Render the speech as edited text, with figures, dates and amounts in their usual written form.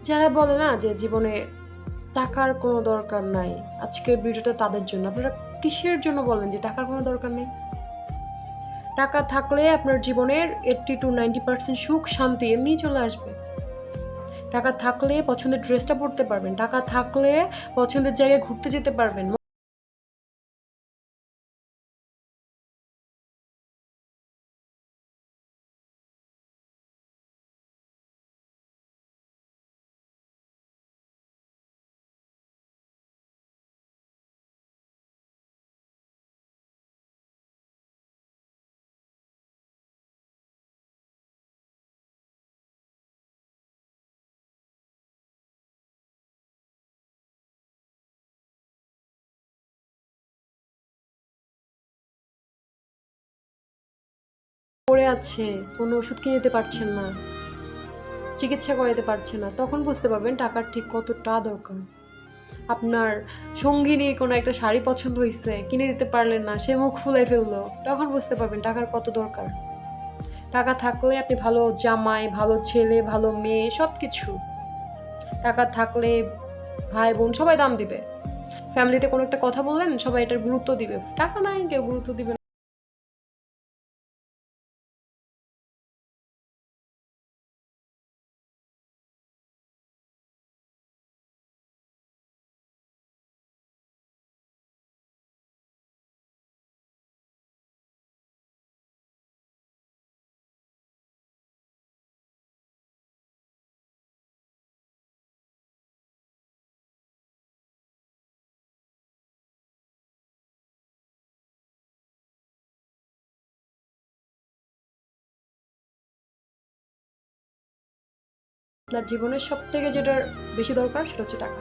যারা বলে না যে জীবনে টাকার কোনো দরকার নাই, আজকের ভিডিওটা তাদের জন্য। আপনারা কিসের জন্য বলেন যে টাকার কোনো দরকার নেই? টাকা থাকলে আপনার জীবনের 80-90% সুখ শান্তি এমনিই চলে আসবে। টাকা থাকলে পছন্দের ড্রেসটা পরতে পারবেন, টাকা থাকলে পছন্দের জায়গায় ঘুরতে যেতে পারবেন। পড়ে আছে, কোনো ওষুধ কিনে দিতে পারছেন না, চিকিৎসা করাতে পারছে না, তখন বুঝতে পারবেন টাকার ঠিক কতটা দরকার। আপনার সঙ্গিনীর কোনো একটা শাড়ি পছন্দ হয়েছে, কিনে দিতে পারলেন না, সে মুখ ফুলাই ফেললো, তখন বুঝতে পারবেন টাকার কত দরকার। টাকা থাকলে আপনি ভালো জামাই, ভালো ছেলে, ভালো মেয়ে, সব কিছু। টাকা থাকলে ভাই বোন সবাই দাম দিবে। ফ্যামিলিতে কোনো একটা কথা বললেন, সবাই এটার গুরুত্ব দিবে। টাকা নাই, কেউ গুরুত্ব দিবে না। আপনার জীবনের সব থেকে যেটার বেশি দরকার সেটা হচ্ছে টাকা।